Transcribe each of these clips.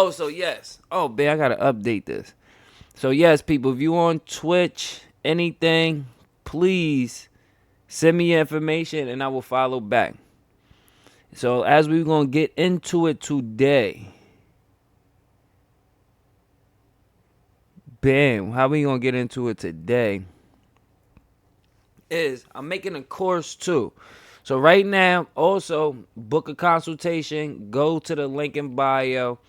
Oh, so yes. Oh, man, I gotta update this. So yes, people, if you on Twitch, anything, please send me your information and I will follow back. So as we're gonna get into it today, bam, how we gonna get into it today is I'm making a course too. So right now, also book a consultation. Go to the link in bio.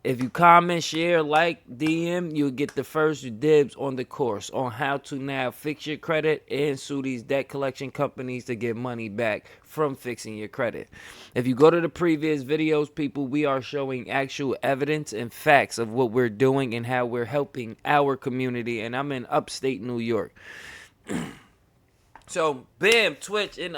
If you comment, share, like, DM, you'll get the first dibs on the course on how to now fix your credit and sue these debt collection companies to get money back from fixing your credit. If you go to the previous videos, people, we are showing actual evidence and facts of what we're doing and how we're helping our community. And I'm in upstate New York. So, bam, Twitch and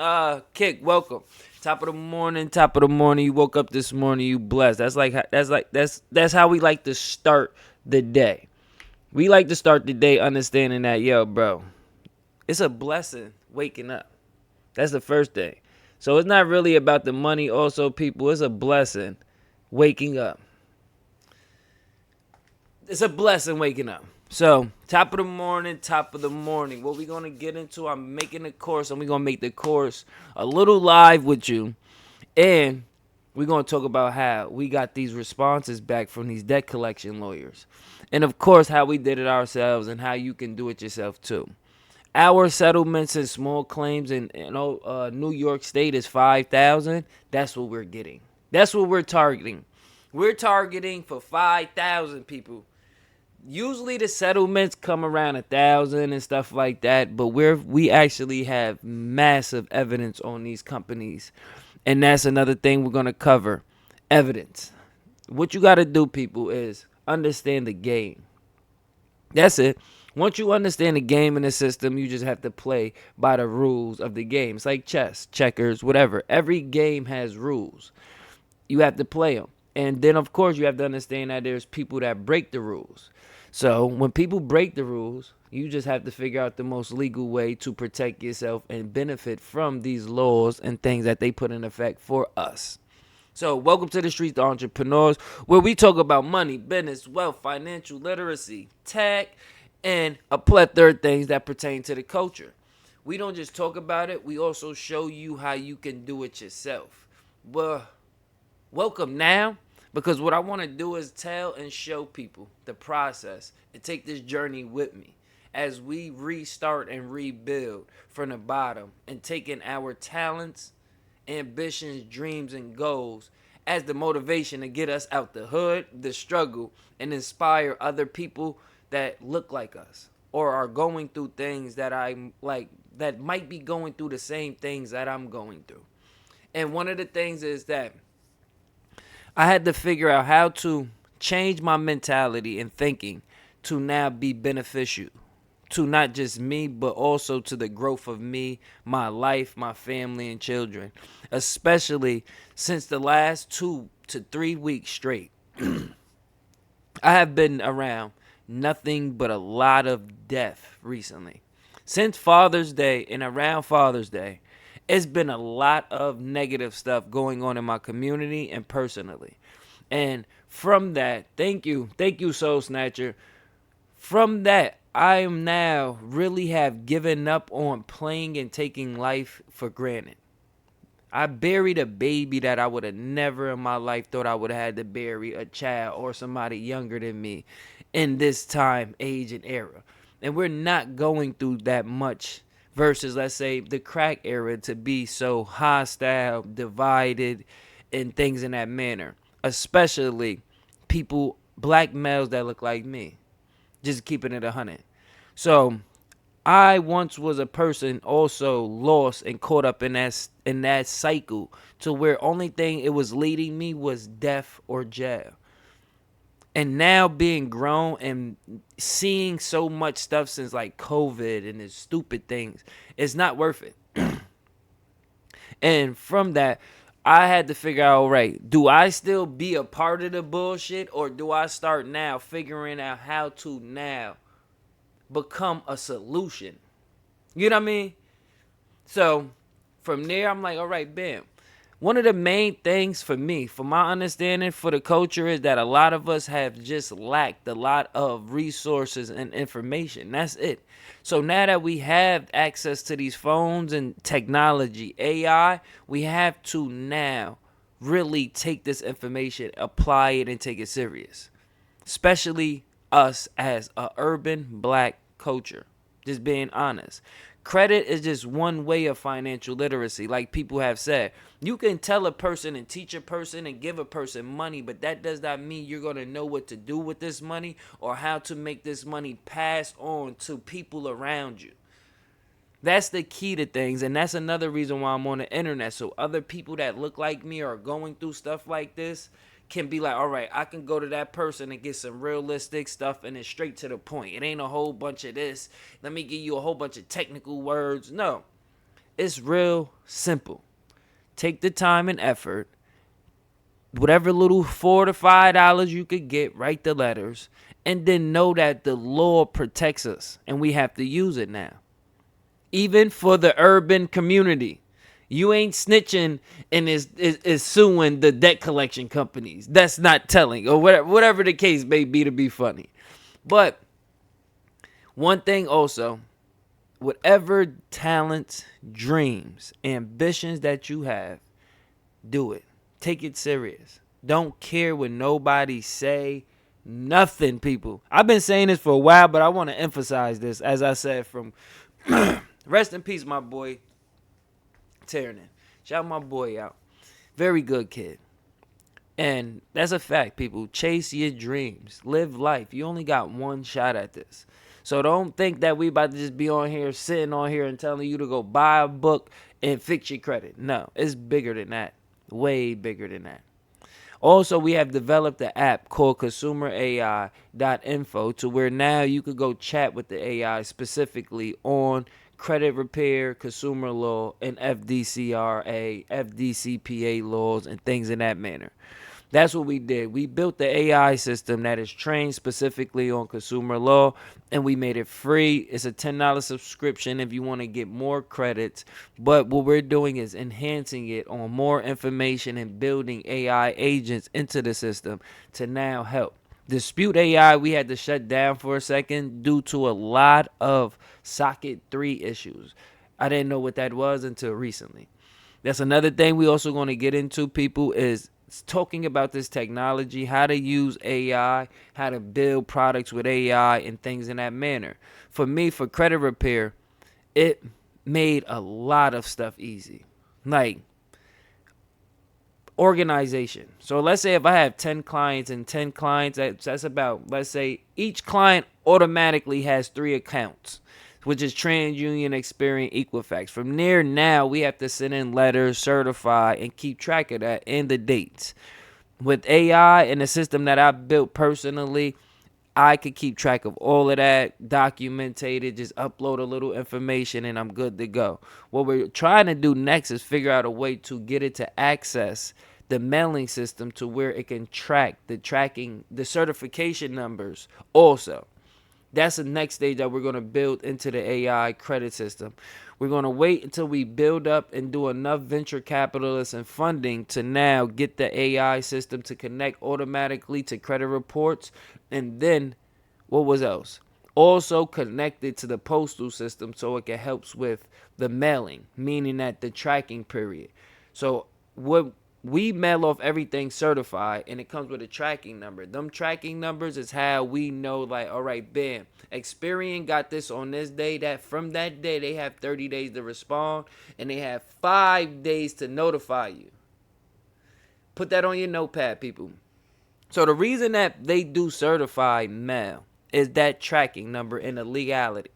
Kick, welcome. Top of the morning. You woke up this morning, you blessed. That's how we like to start the day. We like to start the day understanding that, yo, bro, it's a blessing waking up. That's the first thing. So it's not really about the money. Also, people, it's a blessing waking up. It's a blessing waking up. So, top of the morning. What we going to get into, I'm making a course, and we're going to make the course a little live with you. And we're going to talk about how we got these responses back from these debt collection lawyers. And, of course, how we did it ourselves and how you can do it yourself, too. Our settlements and small claims in New York State is $5,000. That's what we're getting. That's what we're targeting. We're targeting for 5,000 people. Usually the settlements come around 1,000 and stuff like that, but we actually have massive evidence on these companies, and that's another thing we're gonna cover: evidence. What you gotta do, people, is understand the game. That's it. Once you understand the game and the system, you just have to play by the rules of the game. It's like chess, checkers, whatever. Every game has rules. You have to play them. And then, of course, you have to understand that there's people that break the rules. So when people break the rules, you just have to figure out the most legal way to protect yourself and benefit from these laws and things that they put in effect for us. So welcome to the Streets, the Entrepreneurs, where we talk about money, business, wealth, financial literacy, tech, and a plethora of things that pertain to the culture. We don't just talk about it, we also show you how you can do it yourself. Well, welcome now, because what I want to do is tell and show people the process and take this journey with me as we restart and rebuild from the bottom and taking our talents, ambitions, dreams, and goals as the motivation to get us out the hood, the struggle, and inspire other people that look like us or are going through things that that might be going through the same things that I'm going through. And one of the things is that I had to figure out how to change my mentality and thinking to now be beneficial to not just me, but also to the growth of me, my life, my family, and children, especially since the last 2 to 3 weeks straight. I have been around nothing but a lot of death recently. Since Father's Day and around Father's Day, it's been a lot of negative stuff going on in my community and personally. And from that, thank you, Soul Snatcher. From that, I am now really have given up on playing and taking life for granted. I buried a baby that I would have never in my life thought I would have had to bury, a child or somebody younger than me in this time, age, and era. And we're not going through that much versus, let's say, the crack era to be so hostile, divided, and things in that manner. Especially people, black males that look like me. Just keeping it 100. So I once was a person also lost and caught up in that cycle to where only thing it was leading me was death or jail. And now being grown and seeing so much stuff since like COVID and the stupid things, it's not worth it. And from that, I had to figure out, all right, do I still be a part of the bullshit, or do I start now figuring out how to now become a solution? You know what I mean? So from there, I'm like, all right, bam. One of the main things for me, for my understanding, for the culture is that a lot of us have just lacked a lot of resources and information. That's it. So now that we have access to these phones and technology, AI, we have to now really take this information, apply it, and take it serious. Especially us as a urban black culture. Just being honest. Credit is just one way of financial literacy. Like people have said, you can tell a person and teach a person and give a person money, but that does not mean you're going to know what to do with this money or how to make this money pass on to people around you. That's the key to things, and that's another reason why I'm on the internet. So other people that look like me or are going through stuff like this can be like, all right, I can go to that person and get some realistic stuff and it's straight to the point. It ain't a whole bunch of this. Let me give you a whole bunch of technical words. No, it's real simple. Take the time and effort. Whatever little $4 to $5 you could get, write the letters, and then know that the law protects us and we have to use it now. Even for the urban community. You ain't snitching and is suing the debt collection companies. That's not telling, or whatever the case may be, to be funny. But one thing also, whatever talents, dreams, ambitions that you have, do it. Take it serious. Don't care what nobody say. Nothing, people. I've been saying this for a while, but I want to emphasize this. As I said, from rest in peace, my boy Tiernan. Shout my boy out. Very good kid. And that's a fact, people. Chase your dreams. Live life. You only got one shot at this. So don't think that we about to just be on here, sitting on here and telling you to go buy a book and fix your credit. No, it's bigger than that. Way bigger than that. Also, we have developed an app called consumerai.info to where now you could go chat with the AI specifically on credit repair, consumer law, and FDCRA, FDCPA laws, and things in that manner. That's what we did. We built the AI system that is trained specifically on consumer law, and we made it free. It's a $10 subscription if you want to get more credits. But what we're doing is enhancing it on more information and building AI agents into the system to now help. Dispute AI, we had to shut down for a second due to a lot of Socket 3 issues. I didn't know what that was until recently. That's another thing we also going to get into, people, is talking about this technology, how to use AI, how to build products with AI and things in that manner. For me, for credit repair, it made a lot of stuff easy. Like organization. So let's say if I have 10 clients and 10 clients, that's about, let's say each client automatically has 3 accounts, which is TransUnion, Experian, Equifax. From there, now we have to send in letters, certify, and keep track of that and the dates. With AI and the system that I built personally, I could keep track of all of that, documented, just upload a little information, and I'm good to go. What we're trying to do next is figure out a way to get it to access the mailing system to where it can track the certification numbers also. That's the next stage that we're going to build into the AI credit system. We're going to wait until we build up and do enough venture capitalists and funding to now get the AI system to connect automatically to credit reports. And then, what was else? Also connected to the postal system so it can help with the mailing, meaning that the tracking period. So what we mail off everything certified, and it comes with a tracking number. Them tracking numbers is how we know, like, all right, bam, Experian got this on this day. That from that day, they have 30 days to respond, and they have 5 days to notify you. Put that on your notepad, people. So the reason that they do certified mail is that tracking number and the legality.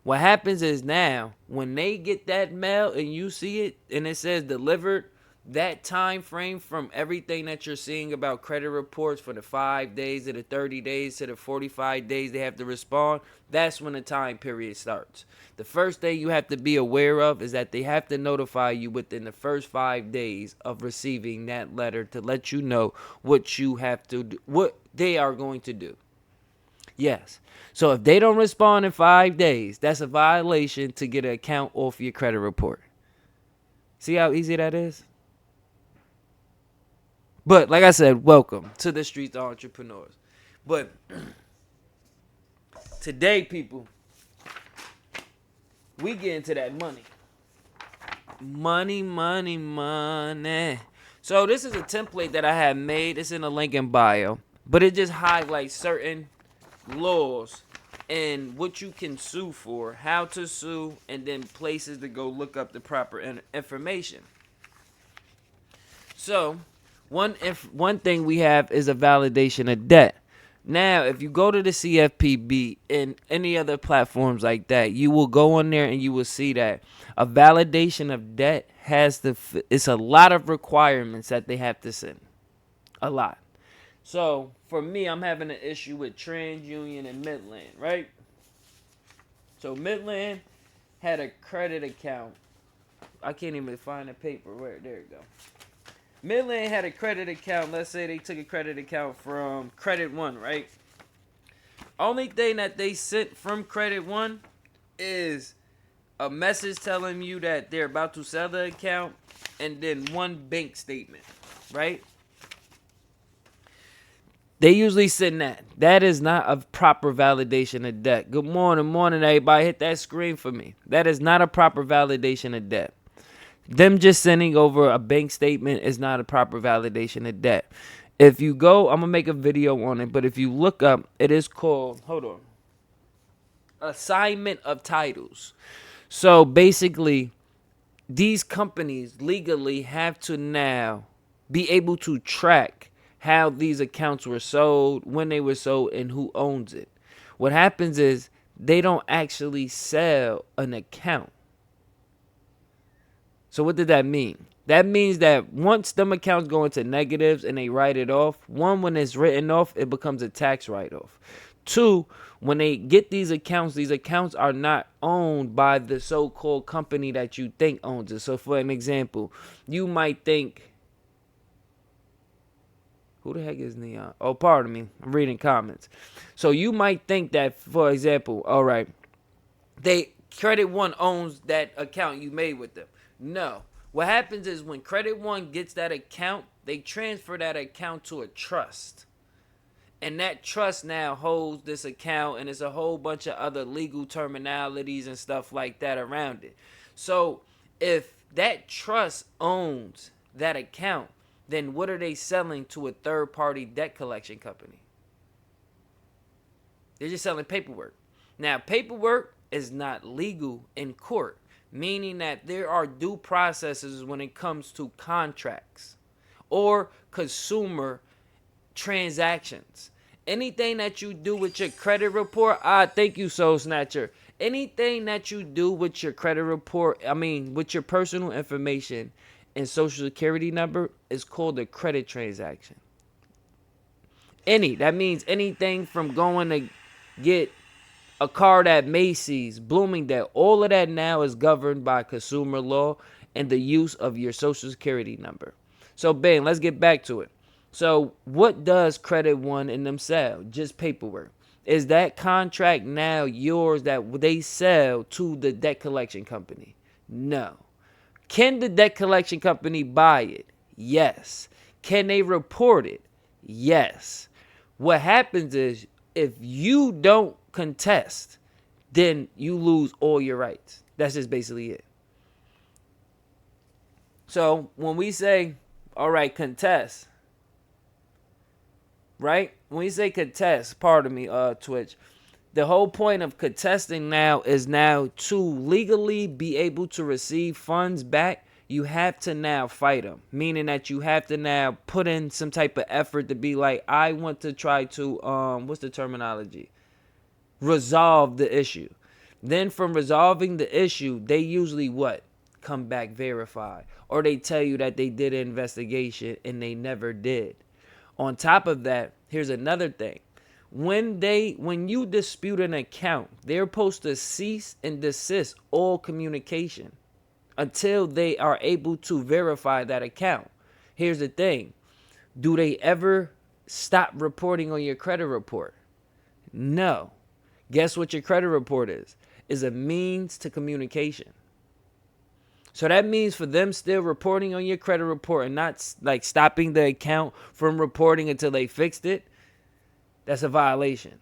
What happens is now, when they get that mail and you see it, and it says delivered, that time frame from everything that you're seeing about credit reports for the 5 days to the 30 days to the 45 days they have to respond, that's when the time period starts. The first thing you have to be aware of is that they have to notify you within the first 5 days of receiving that letter to let you know what you have to do, what they are going to do. Yes. So if they don't respond in 5 days, that's a violation to get an account off your credit report. See how easy that is? But like I said, welcome to the streets of entrepreneurs. But today, people, we get into that money. Money, money, money. So this is a template that I have made. It's in the link in bio. But it just highlights certain laws and what you can sue for, how to sue, and then places to go look up the proper information. So one thing we have is a validation of debt. Now, if you go to the CFPB and any other platforms like that, you will go on there and you will see that a validation of debt it's a lot of requirements that they have to send. A lot. So, for me, I'm having an issue with TransUnion and Midland, right? So, Midland had a credit account. I can't even find the paper. There you go. Midland had a credit account. Let's say they took a credit account from Credit One, right? Only thing that they sent from Credit One is a message telling you that they're about to sell the account and then one bank statement, right? They usually send that. That is not a proper validation of debt. Good morning, everybody. Hit that screen for me. That is not a proper validation of debt. Them just sending over a bank statement is not a proper validation of debt. If you go, I'm going to make a video on it, but if you look up, it is called, assignment of titles. So basically, these companies legally have to now be able to track how these accounts were sold, when they were sold, and who owns it. What happens is they don't actually sell an account. So what did that mean? That means that once them accounts go into negatives and they write it off, one, when it's written off, it becomes a tax write-off. Two, when they get these accounts are not owned by the so-called company that you think owns it. So for an example, you might think, who the heck is Neon? Oh, pardon me. I'm reading comments. So you might think that, for example, all right, Credit One owns that account you made with them. No. What happens is when Credit One gets that account, they transfer that account to a trust. And that trust now holds this account, and there's a whole bunch of other legal terminalities and stuff like that around it. So if that trust owns that account, then what are they selling to a third-party debt collection company? They're just selling paperwork. Now, paperwork is not legal in court, meaning that there are due processes when it comes to contracts or consumer transactions. Anything that you do with your credit report, thank you, Soul Snatcher. Anything that you do with your credit report, with your personal information and social security number is called a credit transaction. That means anything from going to get a card at Macy's, Bloomingdale, all of that now is governed by consumer law and the use of your social security number. So, bang, let's get back to it. So, what does Credit One and them sell? Just paperwork. Is that contract now yours that they sell to the debt collection company? No. Can the debt collection company buy it? Yes. Can they report it? Yes. What happens is if you don't contest, then you lose all your rights. That's just basically it. So when we say, all right, contest, right? When we say contest, pardon me, Twitch, the whole point of contesting now is now to legally be able to receive funds back, you have to now fight them. Meaning that you have to now put in some type of effort to be like, I want to try to, what's the terminology? Resolve the issue. Then from resolving the issue, they usually what? Come back verified. Or they tell you that they did an investigation and they never did. On top of that, here's another thing. When you dispute an account, they're supposed to cease and desist all communication until they are able to verify that account. Here's the thing. Do they ever stop reporting on your credit report? No. Guess what your credit report is? Is a means to communication. So that means for them still reporting on your credit report and not like stopping the account from reporting until they fixed it, that's a violation.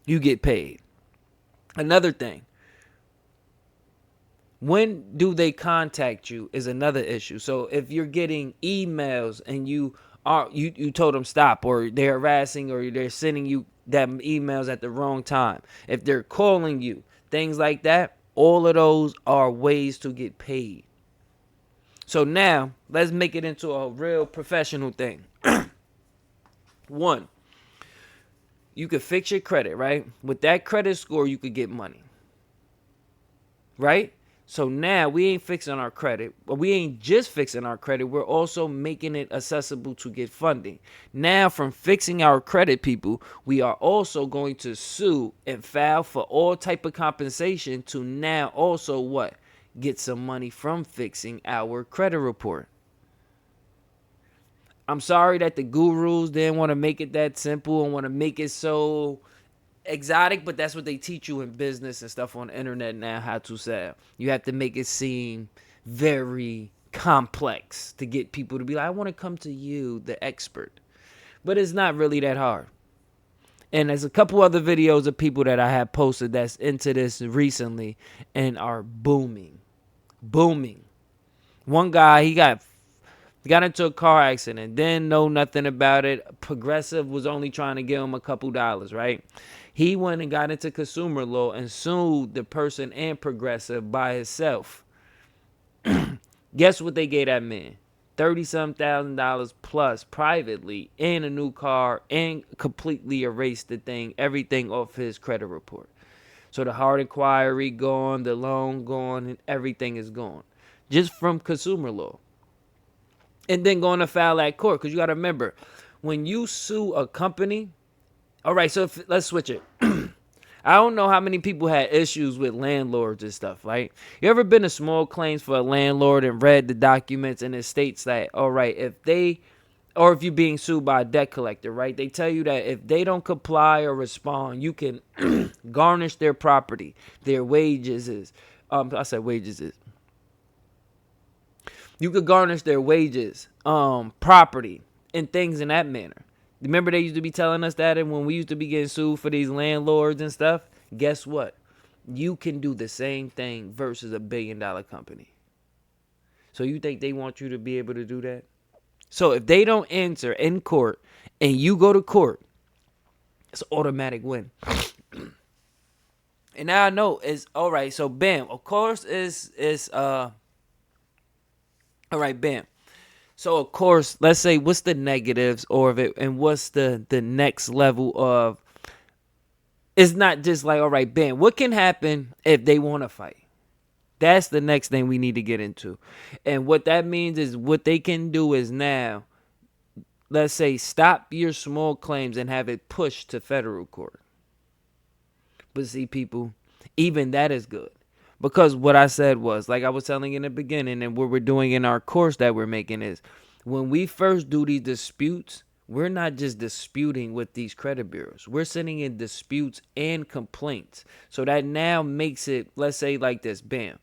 You get paid. Another thing, when do they contact you is another issue. So if you're getting emails and you told them stop, or they're harassing, or they're sending you them emails at the wrong time, if they're calling you, things like that, all of those are ways to get paid. So now let's make it into a real professional thing. One, you could fix your credit, right? With that credit score, you could get money, right? So now we ain't fixing our credit, but we ain't just fixing our credit. We're also making it accessible to get funding. Now, from fixing our credit, people, we are also going to sue and file for all type of compensation to now also what? Get some money from fixing our credit report. I'm sorry that the gurus didn't want to make it that simple and want to make it so exotic, but that's what they teach you in business and stuff on the internet now, how to sell. You have to make it seem very complex to get people to be like, I want to come to you, the expert. But it's not really that hard. And there's a couple other videos of people that I have posted that's into this recently and are booming. One guy, he got into a car accident, didn't know nothing about it. Progressive was only trying to give him a couple dollars, right? He went and got into consumer law and sued the person and Progressive by himself. Guess what they gave that man? $30-some thousand plus privately, and a new car, and completely erased the thing, everything off his credit report. So the hard inquiry gone, the loan gone, and everything is gone. Just from consumer law. And then going to file at court. Because you got to remember, when you sue a company, all right, so let's switch it. I don't know how many people had issues with landlords and stuff, right? You ever been to small claims for a landlord and read the documents, and it states that, all right, if you're being sued by a debt collector, right? They tell you that if they don't comply or respond, you can garnish their property, their wages is. You could garnish their wages, property, and things in that manner. Remember they used to be telling us that, and when we used to be getting sued for these landlords and stuff? Guess what? You can do the same thing versus $1 billion company. So you think they want you to be able to do that? So if they don't answer in court and you go to court, it's an automatic win. And now I know it's all right. So bam, of course all right, bam. So of course, let's say what's the negatives or of it, and what's the next level of. It's not just like, all right, bam. What can happen if they want to fight? That's the next thing we need to get into. And what that means is what they can do is now, let's say, stop your small claims and have it pushed to federal court. But see, people, even that is good. Because what I said was, like I was telling in the beginning, and what we're doing in our course that we're making is, when we first do these disputes, we're not just disputing with these credit bureaus. We're sending in disputes and complaints. So that now makes it, let's say like this, bam.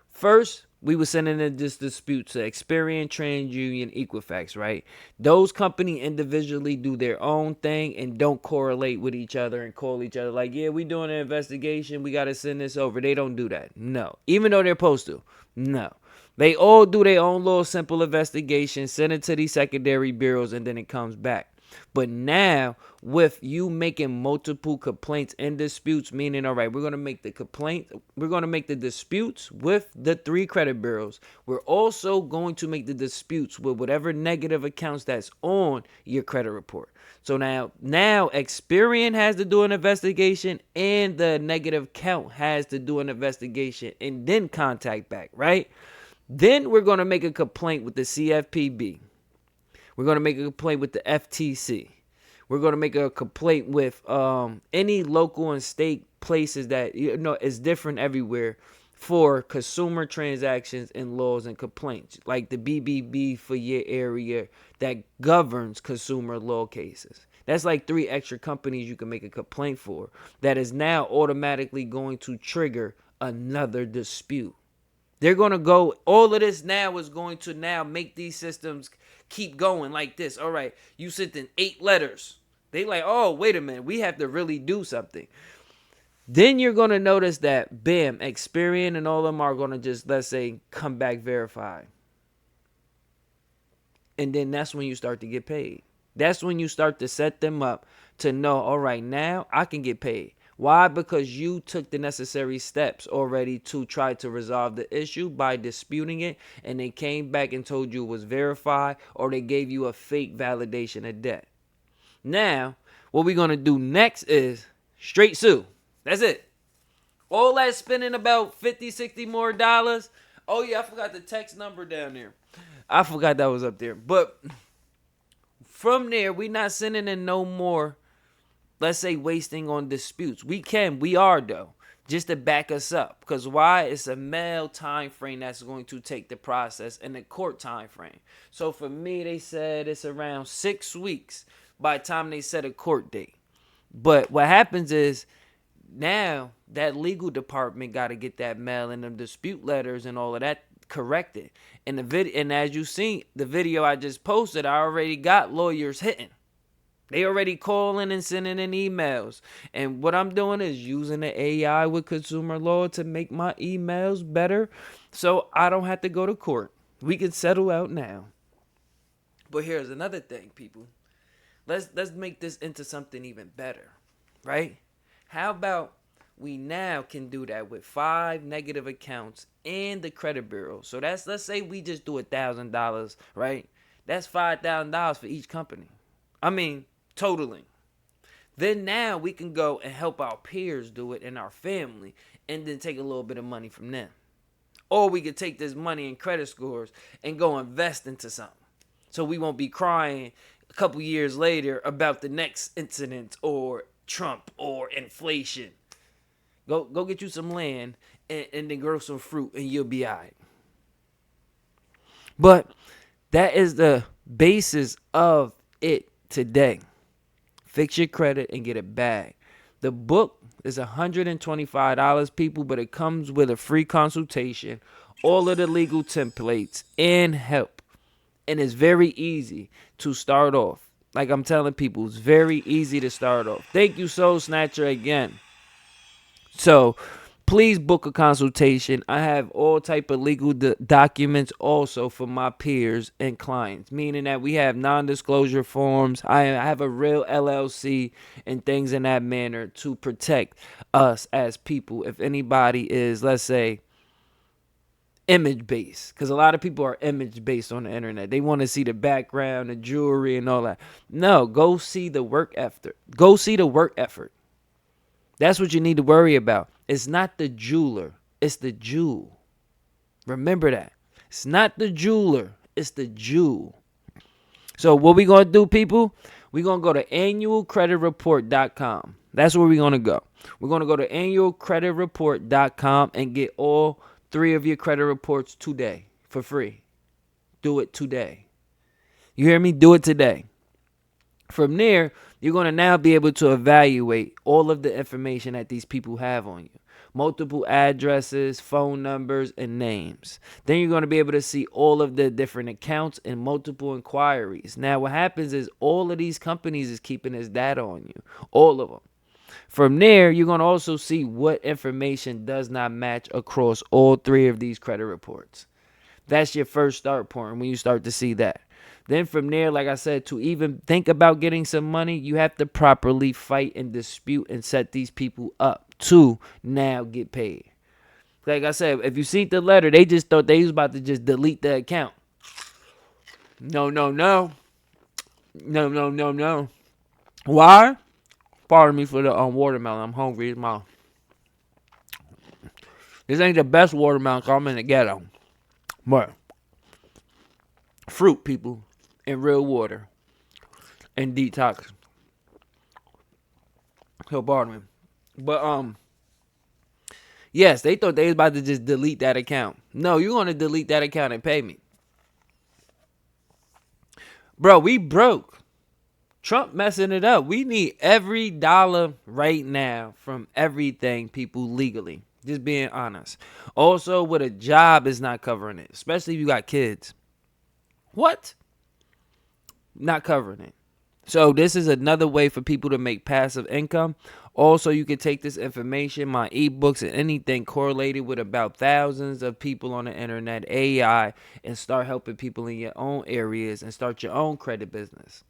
First, we were sending in this dispute to Experian, TransUnion, Equifax, right? Those companies individually do their own thing and don't correlate with each other and call each other like, yeah, we doing an investigation. We got to send this over. They don't do that. No. Even though they're supposed to. No. They all do their own little simple investigation, send it to these secondary bureaus, and then it comes back. But now, with you making multiple complaints and disputes, meaning, all right, we're going to make the complaint, we're going to make the disputes with the 3 credit bureaus. We're also going to make the disputes with whatever negative accounts that's on your credit report. So now Experian has to do an investigation, and the negative count has to do an investigation, and then contact back, right? Then we're going to make a complaint with the CFPB. We're going to make a complaint with the FTC. We're going to make a complaint with any local and state places that, is different everywhere for consumer transactions and laws and complaints, like the BBB for your area that governs consumer law cases. That's like 3 extra companies you can make a complaint for that is now automatically going to trigger another dispute. They're going to go, all of this now is going to now make these systems keep going like this. All right, you sent in 8 letters. They like, oh, wait a minute, we have to really do something. Then you're going to notice that, bam, Experian and all of them are going to just, let's say, come back verified. And then that's when you start to get paid. That's when you start to set them up to know, all right, now I can get paid. Why? Because you took the necessary steps already to try to resolve the issue by disputing it, and they came back and told you it was verified, or they gave you a fake validation of debt. Now, what we're going to do next is straight sue. That's it. All that spending about 50, 60 more dollars. Oh, yeah, I forgot the text number down there. I forgot that was up there. But from there, we're not sending in no more, let's say, wasting on disputes. We are though, just to back us up. Because why? It's a mail time frame that's going to take the process and the court time frame. So for me, they said it's around 6 weeks by the time they set a court date. But what happens is now that legal department got to get that mail and them dispute letters and all of that corrected. And and as you seen the video I just posted, I already got lawyers hitting. They already calling and sending in emails. And what I'm doing is using the AI with consumer law to make my emails better, so I don't have to go to court. We can settle out now. But here's another thing, people. Let's make this into something even better, right? How about we now can do that with 5 negative accounts and the credit bureau? So let's say we just do $1,000, right? That's $5,000 for each company. I mean, totaling. Then now we can go and help our peers do it in our family, and then take a little bit of money from them. Or we could take this money and credit scores and go invest into something, so we won't be crying a couple years later about the next incident or Trump or inflation. Go get you some land and then grow some fruit, and you'll be all right. But that is the basis of it today. Fix your credit and get it back. The book is $125, people, but it comes with a free consultation, all of the legal templates, and help. And it's very easy to start off. Like I'm telling people, it's very easy to start off. Thank you, Soul Snatcher, again. So please book a consultation. I have all type of legal documents also for my peers and clients, meaning that we have non-disclosure forms. I have a real LLC and things in that manner to protect us as people. If anybody is, let's say, image-based, because a lot of people are image-based on the internet. They want to see the background, the jewelry, and all that. No, go see the work effort. Go see the work effort. That's what you need to worry about. It's not the jeweler. It's the jewel. Remember that. It's not the jeweler. It's the jewel. So what we going to do, people? We're going to go to annualcreditreport.com. That's where we're going to go. We're going to go to annualcreditreport.com and get all 3 of your credit reports today for free. Do it today. You hear me? Do it today. From there, you're going to now be able to evaluate all of the information that these people have on you. Multiple addresses, phone numbers, and names. Then you're going to be able to see all of the different accounts and multiple inquiries. Now, what happens is all of these companies is keeping this data on you. All of them. From there, you're going to also see what information does not match across all 3 of these credit reports. That's your first start point when you start to see that. Then from there, like I said, to even think about getting some money, you have to properly fight and dispute and set these people up to now get paid. Like I said, if you see the letter, they just thought they was about to just delete the account. No. Why? Pardon me for the watermelon. I'm hungry as mouth. This ain't the best watermelon, so I'm in the ghetto. But fruit, people, and real water, and detox. So pardon me. But yes, they thought they was about to just delete that account. No, you're gonna delete that account and pay me. Bro, we broke. Trump messing it up. We need every dollar right now from everything, people, legally. Just being honest. Also, with a job is not covering it, especially if you got kids. What? Not covering it. So this is another way for people to make passive income. Also, you can take this information, my ebooks, and anything correlated with about thousands of people on the internet, AI, and start helping people in your own areas and start your own credit business.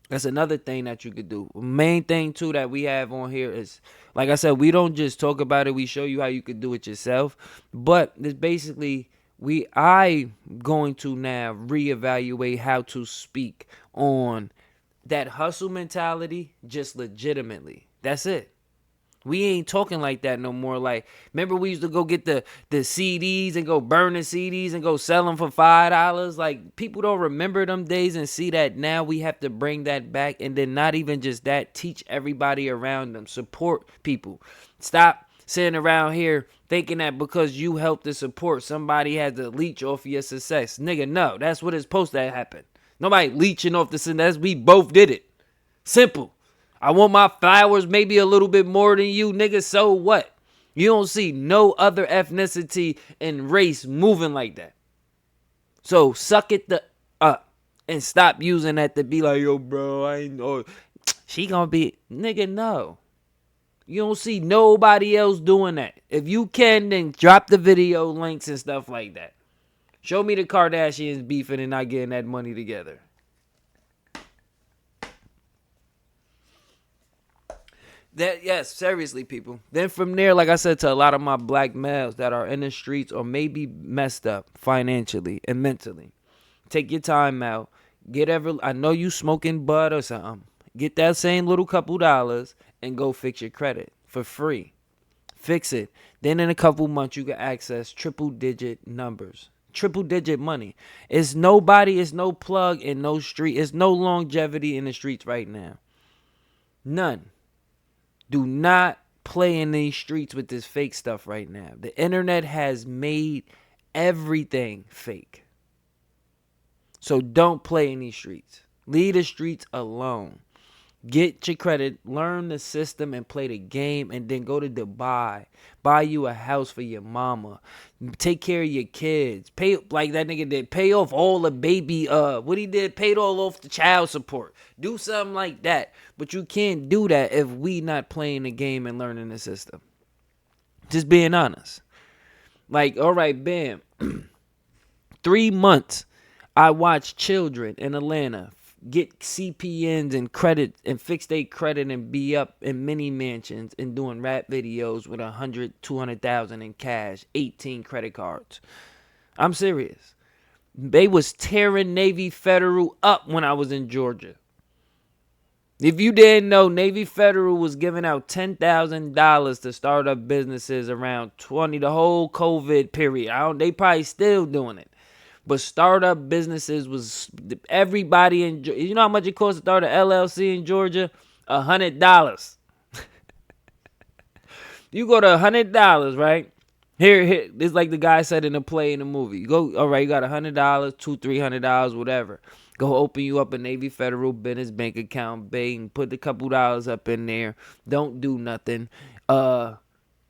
That's another thing that you could do. Main thing too that we have on here is, like I said, we don't just talk about it. We show you how you could do it yourself. But it's basically I going to now reevaluate how to speak on that hustle mentality just legitimately. That's it. We ain't talking like that no more. Like, remember we used to go get the CDs and go burn the CDs and go sell them for $5? Like, people don't remember them days and see that now we have to bring that back. And then not even just that, teach everybody around them. Support people. Stop sitting around here thinking that because you help to support, somebody has to leech off of your success. Nigga, no. That's what it's supposed to happen. Nobody leeching off the success. We both did it. Simple. I want my flowers maybe a little bit more than you, nigga. So what? You don't see no other ethnicity and race moving like that. So suck it up and stop using that to be like, yo, bro, I ain't know. She gonna be, nigga, no. You don't see nobody else doing that. If you can, then drop the video links and stuff like that. Show me the Kardashians beefing and not getting that money together. Yes, seriously, people. Then from there, like I said, to a lot of my black males that are in the streets or maybe messed up financially and mentally, take your time out. I know you smoking bud or something. Get that same little couple dollars and go fix your credit for free. Fix it. Then in a couple months, you can access triple-digit numbers. Triple-digit money. It's no plug in no street. It's no longevity in the streets right now. None. Do not play in these streets with this fake stuff right now. The internet has made everything fake. So don't play in these streets. Leave the streets alone. Get your credit, learn the system, and play the game, and then go to Dubai. Buy you a house for your mama. Take care of your kids. Pay like that nigga did. Pay off all the baby, what he did, paid all off the child support. Do something like that. But you can't do that if we not playing the game and learning the system. Just being honest. Like, all right, bam. 3 months, I watched children in Atlanta get CPNs and credit and fix their credit and be up in mini mansions and doing rap videos with 200,000 in cash, 18 credit cards. I'm serious. They was tearing Navy Federal up when I was in Georgia. If you didn't know, Navy Federal was giving out $10,000 to start up businesses around the whole COVID period. They probably still doing it. But startup businesses was everybody in. You know how much it costs to start an LLC in Georgia? $100. You go to $100, right? Here, it's like the guy said in the play in the movie. You go, all right, you got $100, $200-$300, whatever. Go open you up a Navy Federal business bank account, bang, put a couple dollars up in there. Don't do nothing.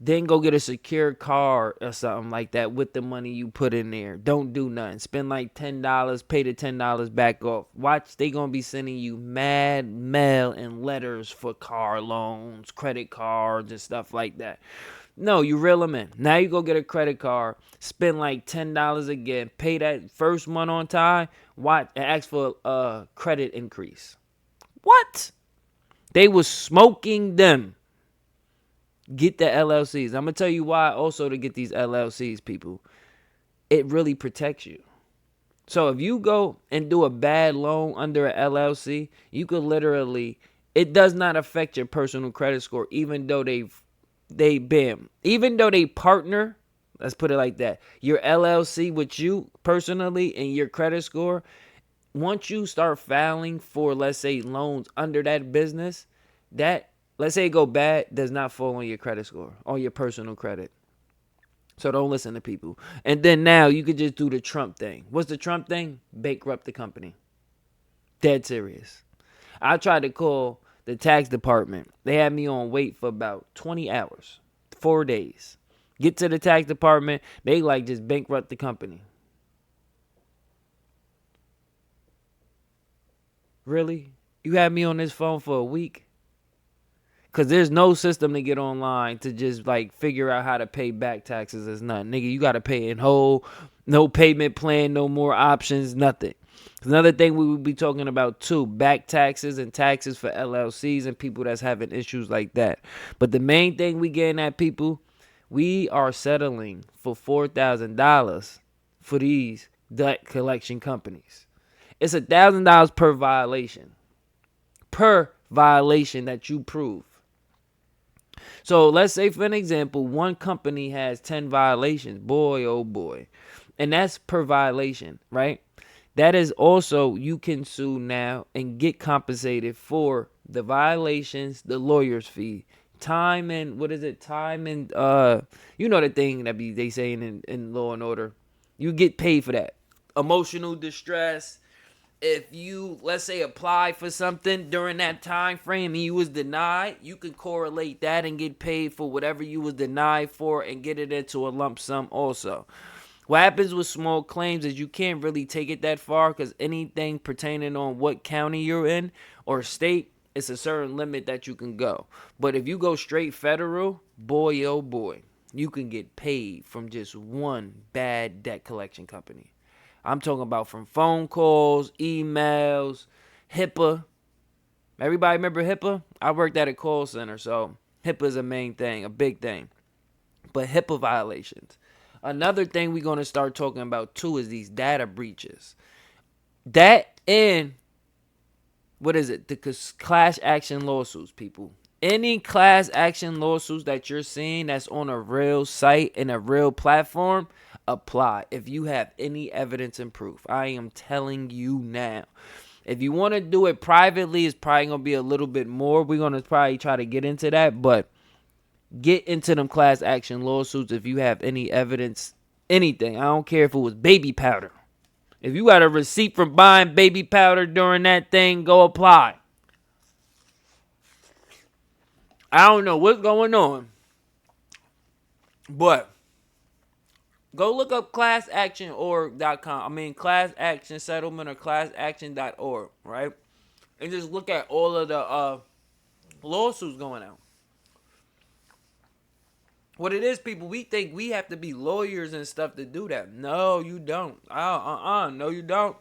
Then go get a secure card or something like that with the money you put in there. Don't do nothing. Spend like $10, pay the $10 back off. Watch, they gonna be sending you mad mail and letters for car loans, credit cards, and stuff like that. No, you reel them in. Now you go get a credit card, spend like $10 again, pay that first month on time, watch, and ask for a credit increase. What? They was smoking them. Get the LLCs. I'm going to tell you why also to get these LLCs, people. It really protects you. So if you go and do a bad loan under an LLC, you could literally, it does not affect your personal credit score, even though even though they partner, let's put it like that, your LLC with you personally and your credit score, once you start filing for, let's say, loans under that business, that, let's say it go bad, does not fall on your credit score, on your personal credit. So don't listen to people. And then now you could just do the Trump thing. What's the Trump thing? Bankrupt the company. Dead serious. I tried to call the tax department. They had me on wait for about 20 hours 4 days. Get to the tax department, they like just bankrupt the company. Really? You had me on this phone for a week? Because there's no system to get online to just like figure out how to pay back taxes. It's nothing. Nigga, you got to pay in whole. No payment plan, no more options, nothing. Another thing we would be talking about too, back taxes and taxes for LLCs and people that's having issues like that. But the main thing we getting at, people, we are settling for $4,000 for these debt collection companies. It's $1,000 per violation. Per violation that you prove. So let's say, for an example, one company has 10 violations. Boy, oh boy. And that's per violation, right? That is also, you can sue now and get compensated for the violations, the lawyer's fee, time and, time and, you know the thing that they saying in Law and Order. You get paid for that. Emotional distress. If you, let's say, apply for something during that time frame and you was denied, you can correlate that and get paid for whatever you was denied for and get it into a lump sum also. What happens with small claims is you can't really take it that far because anything pertaining on what county you're in or state, it's a certain limit that you can go. But if you go straight federal, boy, oh boy, you can get paid from just one bad debt collection company. I'm talking about from phone calls, emails, HIPAA. Everybody remember HIPAA? I worked at a call center, so HIPAA is a main thing, a big thing. But HIPAA violations. Another thing we're going to start talking about too is these data breaches. That and, the class action lawsuits, people. Any class action lawsuits that you're seeing that's on a real site and a real platform, apply if you have any evidence and proof. I am telling you now. If you want to do it privately, it's probably going to be a little bit more. We're going to probably try to get into that, but get into them class action lawsuits if you have any evidence, anything. I don't care if it was baby powder. If you got a receipt from buying baby powder during that thing, go apply. I don't know what's going on, but go look up classactionorg.com. I mean, class action settlement or classaction.org, right? And just look at all of the lawsuits going out. What it is, people, we think we have to be lawyers and stuff to do that. No, you don't. No, you don't.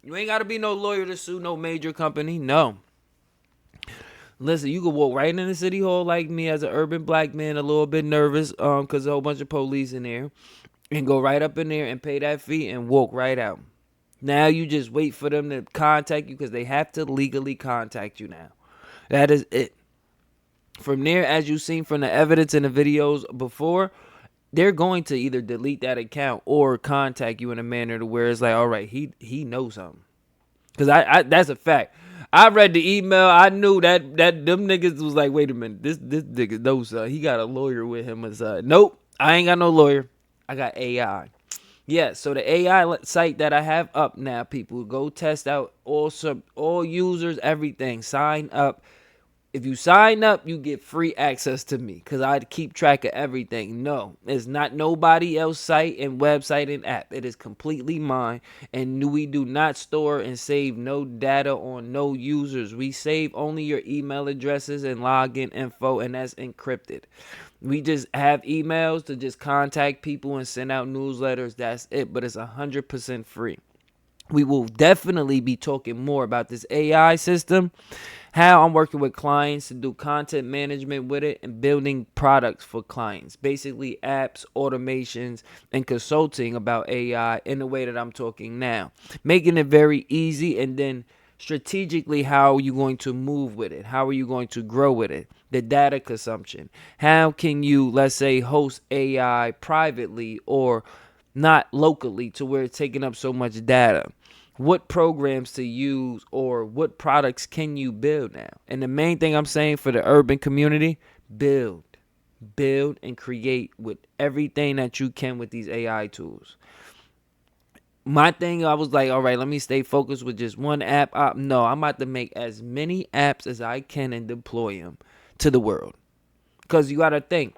You ain't got to be no lawyer to sue no major company. No. Listen, you can walk right in the city hall like me as an urban black man, a little bit nervous because there's a whole bunch of police in there, and go right up in there and pay that fee and walk right out. Now you just wait for them to contact you because they have to legally contact you now. That is it. From there, as you've seen from the evidence in the videos before, they're going to either delete that account or contact you in a manner to where it's like, all right, he knows something. Because I that's a fact. I read the email. I knew that them niggas was like, wait a minute, this nigga knows he got a lawyer with him. Nope, I ain't got no lawyer. I got AI. Yeah, so the AI site that I have up now, people, go test out all users, everything. Sign up. If you sign up, you get free access to me because I keep track of everything. No, it's not nobody else's site and website and app. It is completely mine. And we do not store and save no data on no users. We save only your email addresses and login info, and that's encrypted. We just have emails to just contact people and send out newsletters. That's it, but it's 100% free. We will definitely be talking more about this AI system, how I'm working with clients to do content management with it and building products for clients. Basically apps, automations, and consulting about AI in the way that I'm talking now. Making it very easy, and then strategically, how are you going to move with it? How are you going to grow with it? The data consumption. How can you, let's say, host AI privately or not locally to where it's taking up so much data? What programs to use or what products can you build now? And the main thing I'm saying for the urban community, build and create with everything that you can with these AI tools. My thing, I was like, all right, let me stay focused with just one app. No, I'm about to make as many apps as I can and deploy them to the world. Because you got to think,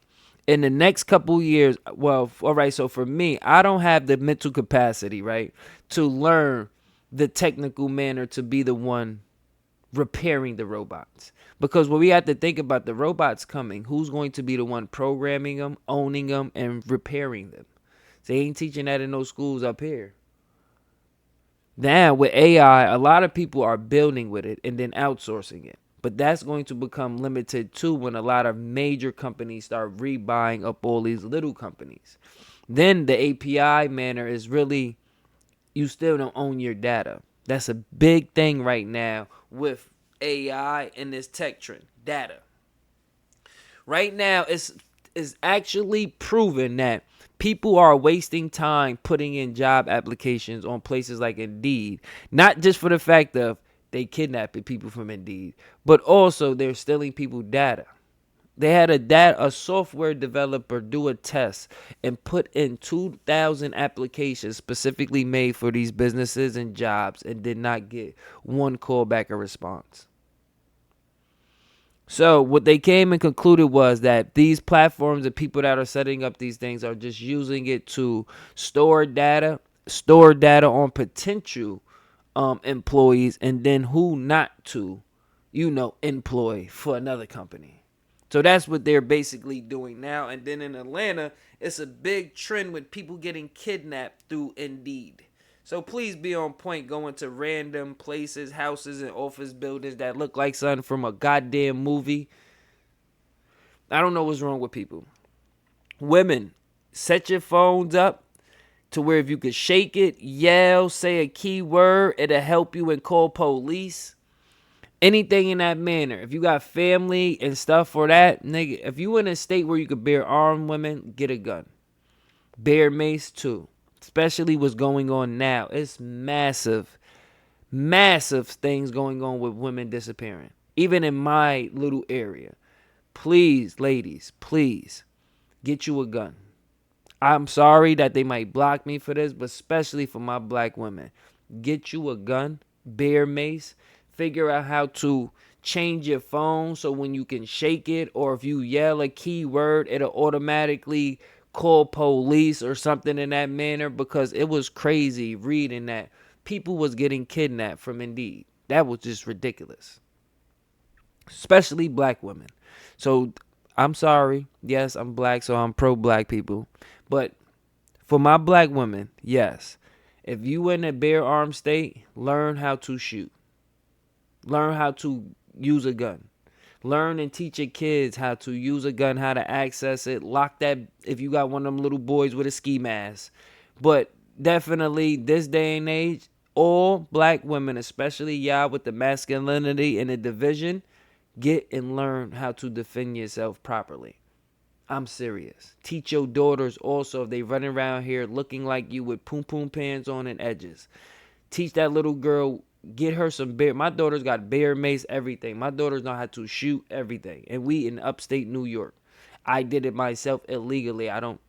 in the next couple years, well, all right, so for me, I don't have the mental capacity, right, to learn the technical manner to be the one repairing the robots. Because when we have to think about the robots coming, who's going to be the one programming them, owning them, and repairing them? They ain't teaching that in those schools up here. Now, with AI, a lot of people are building with it and then outsourcing it. But that's going to become limited too when a lot of major companies start rebuying up all these little companies. Then the API manner is really, you still don't own your data. That's a big thing right now with AI and this tech trend. Data. Right now, it's actually proven that people are wasting time putting in job applications on places like Indeed. Not just for the fact of they kidnapping people from Indeed, but also they're stealing people data. They had a software developer do a test and put in 2,000 applications specifically made for these businesses and jobs and did not get one callback or response. So what they came and concluded was that these platforms and people that are setting up these things are just using it to store data on potential employees, and then who not to, employ for another company. So that's what they're basically doing now. And then in Atlanta, it's a big trend with people getting kidnapped through Indeed. So please be on point going to random places, houses, and office buildings that look like something from a goddamn movie. I don't know what's wrong with people. Women, set your phones up to where if you could shake it, yell, say a key word, it'll help you and call police. Anything in that manner. If you got family and stuff for that, nigga, if you in a state where you could bear armed women, get a gun. Bear mace too. Especially what's going on now. It's massive things going on with women disappearing. Even in my little area. Please, ladies, please, get you a gun. I'm sorry that they might block me for this, but especially for my black women. Get you a gun, bear mace. Figure out how to change your phone so when you can shake it, or if you yell a keyword, it'll automatically call police or something in that manner, because it was crazy reading that people was getting kidnapped from Indeed. That was just ridiculous. Especially black women. So I'm sorry. Yes, I'm black, so I'm pro black people. But for my black women, yes. If you in a bare arm state, learn how to shoot. Learn how to use a gun. Learn and teach your kids how to use a gun, how to access it. Lock that if you got one of them little boys with a ski mask. But definitely this day and age, all black women, especially y'all with the masculinity and the division, get and learn how to defend yourself properly. I'm serious. Teach your daughters also if they running around here looking like you with poom poom pants on and edges. Teach that little girl. Get her some bear. My daughter's got bear mace, everything. My daughters know how to shoot everything. And we in upstate New York. I did it myself illegally. I don't.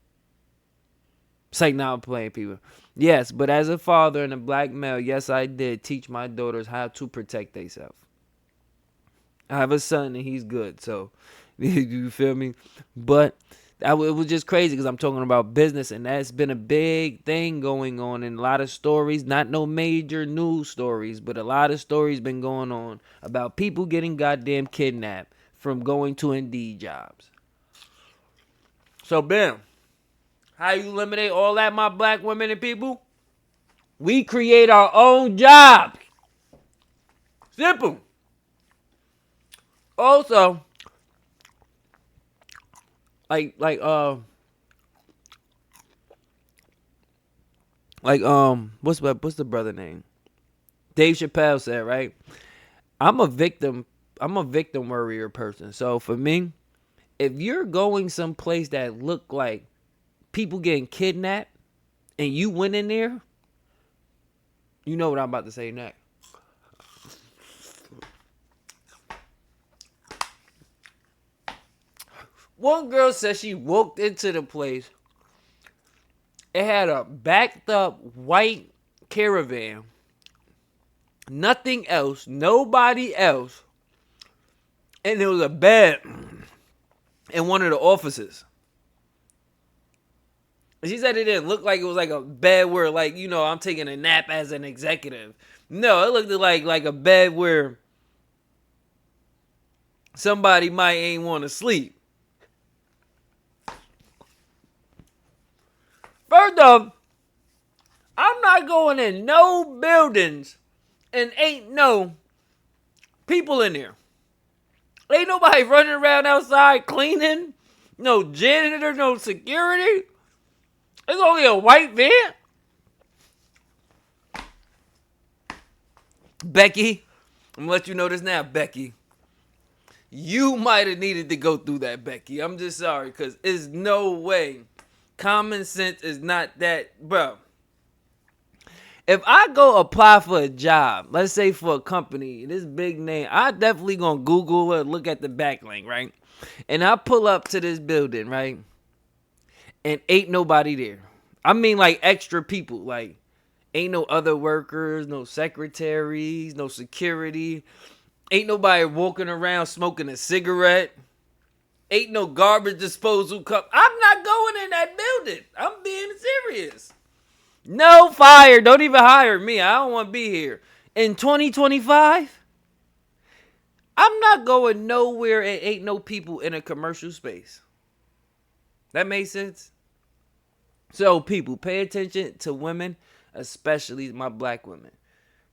It's like now I'm playing people. Yes, but as a father and a black male, yes, I did teach my daughters how to protect themselves. I have a son and he's good. So, you feel me? But it was just crazy because I'm talking about business, and that's been a big thing going on in a lot of stories. Not no major news stories, but a lot of stories been going on about people getting goddamn kidnapped from going to Indeed jobs. So, bam. How you eliminate all that, my black women and people? We create our own jobs. Simple. Also, what's the brother name? Dave Chappelle said, right? I'm a victim warrior person. So for me, if you're going someplace that look like people getting kidnapped and you went in there, you know what I'm about to say next. One girl said she walked into the place. It had a backed up white caravan. Nothing else. Nobody else. And there was a bed in one of the offices. She said it didn't look like it was like a bed where, like, you know, I'm taking a nap as an executive. No, it looked like a bed where somebody might ain't want to sleep. First off, I'm not going in no buildings and ain't no people in there. Ain't nobody running around outside cleaning. No janitor, no security. It's only a white van. Becky, I'm gonna let you know this now, Becky. You might have needed to go through that, Becky. I'm just sorry, because there's no way. Common sense is not that, bro. If I go apply for a job, let's say for a company, this big name, I definitely gonna Google it, look at the backlink, right? And I pull up to this building, right? And ain't nobody there. I mean, like, extra people. Like, ain't no other workers, no secretaries, no security. Ain't nobody walking around smoking a cigarette. Ain't no garbage disposal cup. I'm not going in that building. I'm being serious. No fire. Don't even hire me. I don't want to be here. In 2025, I'm not going nowhere and ain't no people in a commercial space. That makes sense? So, people, pay attention to women, especially my black women.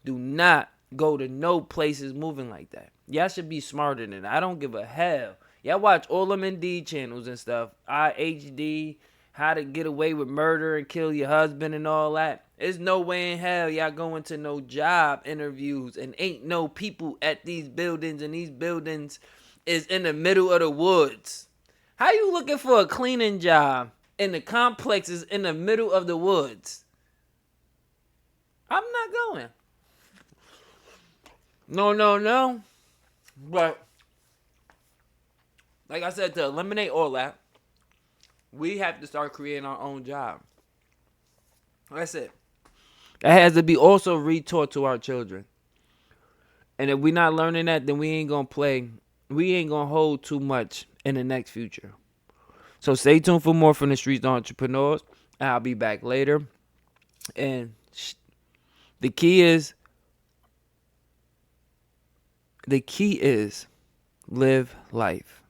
Do not go to no places moving like that. Y'all should be smarter than that. I don't give a hell. Y'all watch all them Indeed channels and stuff. IHD, how to get away with murder and kill your husband and all that. There's no way in hell y'all going to no job interviews and ain't no people at these buildings, and these buildings is in the middle of the woods. How you looking for a cleaning job and the complex is in the middle of the woods? I'm not going. No. But, like I said, to eliminate all that, we have to start creating our own job. That's it. That has to be also retaught to our children. And if we're not learning that, then we ain't going to play. We ain't going to hold too much in the next future. So stay tuned for more from the Streets of Entrepreneurs. I'll be back later. And the key is live life.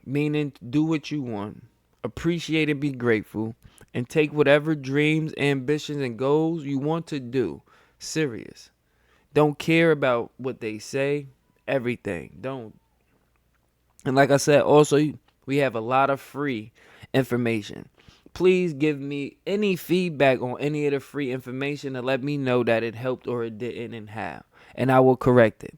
Meaning, do what you want. Appreciate and be grateful. And take whatever dreams, ambitions, and goals you want to do serious. Don't care about what they say. Everything. Don't. And like I said, also, we have a lot of free information. Please give me any feedback on any of the free information to let me know that it helped or it didn't and how. And I will correct it.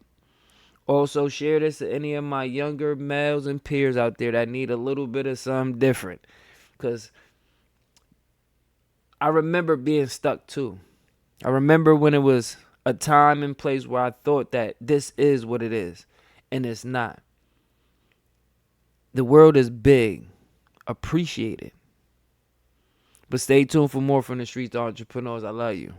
Also, share this to any of my younger males and peers out there that need a little bit of something different. Because I remember being stuck too. I remember when it was a time and place where I thought that this is what it is. And it's not. The world is big. Appreciate it. But stay tuned for more from the Streets of Entrepreneurs. I love you.